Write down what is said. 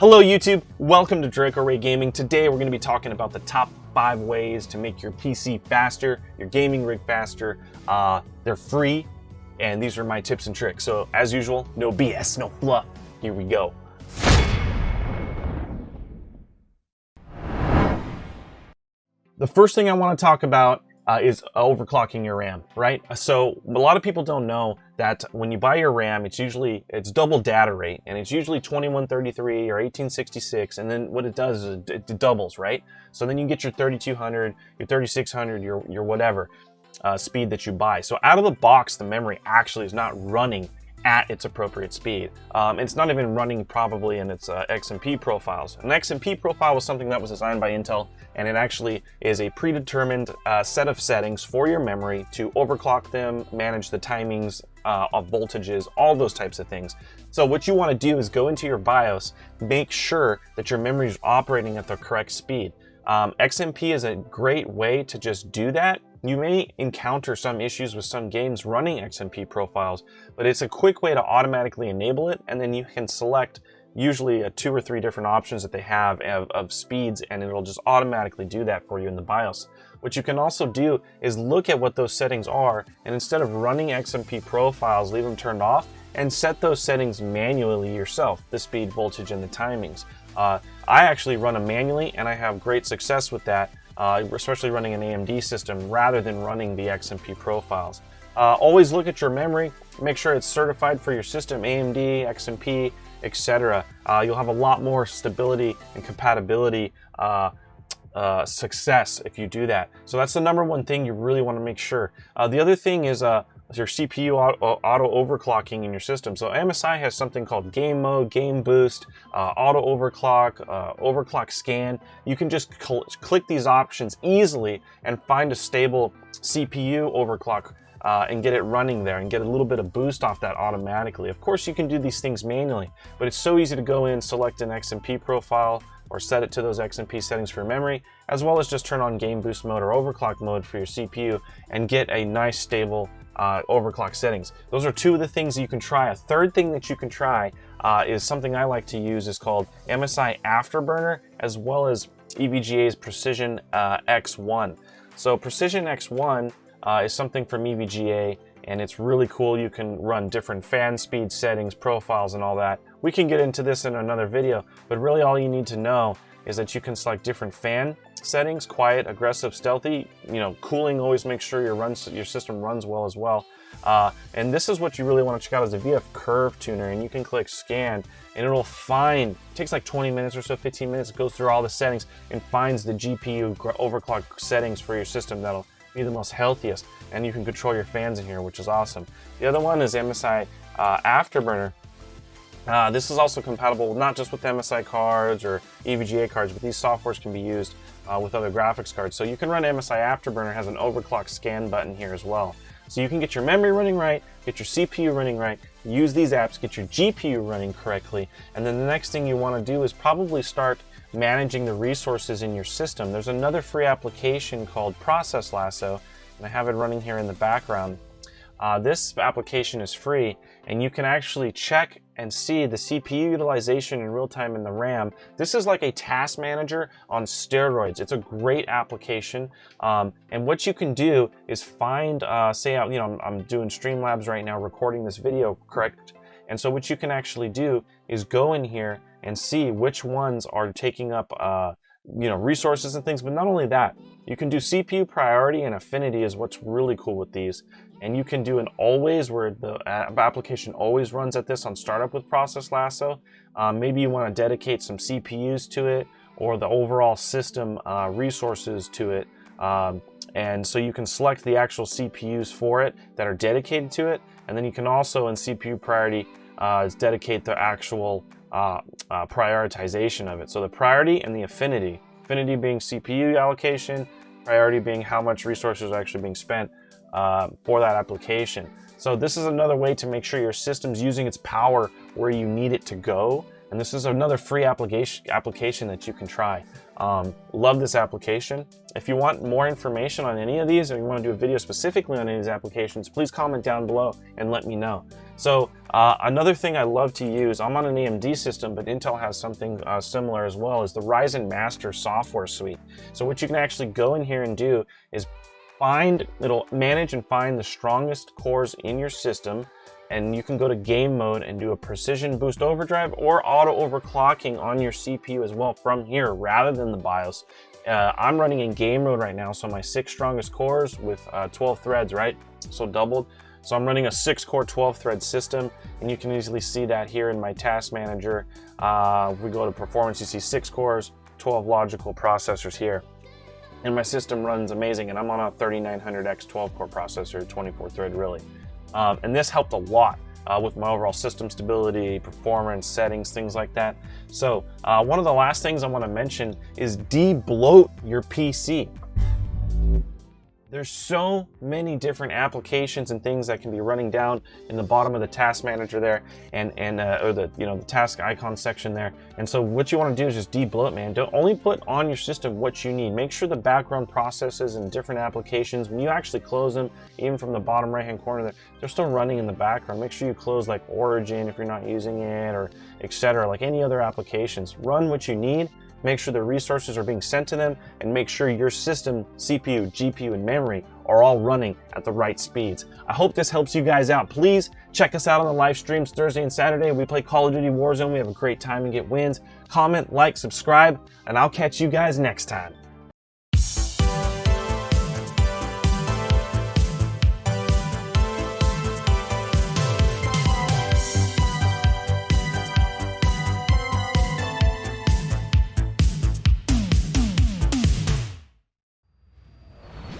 Hello YouTube, welcome to Draco Ray Gaming. Today we're going to be talking about the top 5 ways to make your PC faster, your gaming rig faster. They're free, and these are my tips and tricks. So as usual, no BS, no fluff. Here we go. The first thing I want to talk about is overclocking your RAM, right? So a lot of people don't know that when you buy your RAM, it's double data rate, and it's usually 2133 or 1866, and then what it does is it doubles, right? So then you get your 3200, your 3600, your whatever speed that you buy. So out of the box, the memory actually is not running at its appropriate speed. It's not even running probably in its XMP profiles. An XMP profile was something that was designed by Intel, and it actually is a predetermined set of settings for your memory to overclock them, manage the timings of voltages, all those types of things. So what you want to do is go into your BIOS, make sure that your memory is operating at the correct speed. XMP is a great way to just do that. You may encounter some issues with some games running XMP profiles, but it's a quick way to automatically enable it, and then you can select usually 2 or 3 different options that they have of speeds, and it'll just automatically do that for you in the BIOS. What you can also do is look at what those settings are, and instead of running XMP profiles, leave them turned off and set those settings manually yourself, the speed, voltage, and the timings. I actually run them manually, and I have great success with that. Especially running an AMD system rather than running the XMP profiles. Always look at your memory, make sure it's certified for your system, AMD, XMP, etc. You'll have a lot more stability and compatibility success if you do that. So that's the number 1 thing you really want to make sure. The other thing is your CPU auto overclocking in your system. So MSI has something called game mode, game boost, auto overclock, overclock scan. You can just click these options easily and find a stable CPU overclock and get it running there and get a little bit of boost off that automatically. Of course, you can do these things manually, but it's so easy to go in, select an XMP profile, or set it to those XMP settings for your memory, as well as just turn on game boost mode or overclock mode for your CPU and get a nice stable overclock settings. Those are 2 of the things that you can try. A third thing that you can try is something I like to use, is called MSI Afterburner, as well as EVGA's Precision X1. So Precision X1 is something from EVGA, and it's really cool. You can run different fan speed settings, profiles, and all that. We can get into this in another video, but really all you need to know is that you can select different fan settings: quiet, aggressive, stealthy. You know, cooling, always make sure your system runs well as well. And this is what you really want to check out, is the VF Curve Tuner, and you can click scan, and it'll find, it takes like 20 minutes or so, 15 minutes, it goes through all the settings and finds the GPU overclock settings for your system that'll be the most healthiest, and you can control your fans in here, which is awesome. The other one is MSI Afterburner. This is also compatible not just with MSI cards or EVGA cards, but these softwares can be used with other graphics cards. So you can run MSI Afterburner, has an overclock scan button here as well. So you can get your memory running right, get your CPU running right, use these apps, get your GPU running correctly, and then the next thing you want to do is probably start managing the resources in your system. There's another free application called Process Lasso, and I have it running here in the background. This application is free, and you can actually check and see the CPU utilization in real time in the RAM. This is like a task manager on steroids. It's a great application, and what you can do is find, say, I'm doing Streamlabs right now, recording this video, correct? And so what you can actually do is go in here and see which ones are taking up resources and things. But not only that, you can do CPU priority, and affinity is what's really cool with these. And you can do an always, where the application always runs at this on startup with Process Lasso. Maybe you want to dedicate some CPUs to it, or the overall system resources to it. And so you can select the actual CPUs for it that are dedicated to it. And then you can also, in CPU priority, dedicate the actual prioritization of it. So the priority and the affinity. Affinity being CPU allocation, priority being how much resources are actually being spent for that application. So this is another way to make sure your system's using its power where you need it to go. And this is another free application that you can try. Love this application. If you want more information on any of these, or you want to do a video specifically on any of these applications, please comment down below and let me know. So another thing I love to use, I'm on an AMD system, but Intel has something similar as well, is the Ryzen Master software suite. So what you can actually go in here and do is it'll manage and find the strongest cores in your system, and you can go to game mode and do a precision boost overdrive or auto overclocking on your CPU as well from here rather than the BIOS. I'm running in game mode right now, so my 6 strongest cores with 12 threads, right? So doubled. So I'm running a 6-core 12-thread system, and you can easily see that here in my task manager. If we go to performance, you see 6 cores, 12 logical processors here. And my system runs amazing, and I'm on a 3900X 12-core processor, 24-thread really. And this helped a lot with my overall system stability, performance, settings, things like that. So one of the last things I want to mention is de-bloat your PC. There's so many different applications and things that can be running down in the bottom of the task manager there, or the the task icon section there. And so what you want to do is just de-bloat, man. Don't only put on your system what you need. Make sure the background processes and different applications, when you actually close them, even from the bottom right hand corner there, they're still running in the background. Make sure you close like Origin if you're not using it, or etc. Like any other applications. Run what you need. Make sure the resources are being sent to them, and make sure your system, CPU, GPU, and memory are all running at the right speeds. I hope this helps you guys out. Please check us out on the live streams Thursday and Saturday. We play Call of Duty Warzone. We have a great time and get wins. Comment, like, subscribe, and I'll catch you guys next time.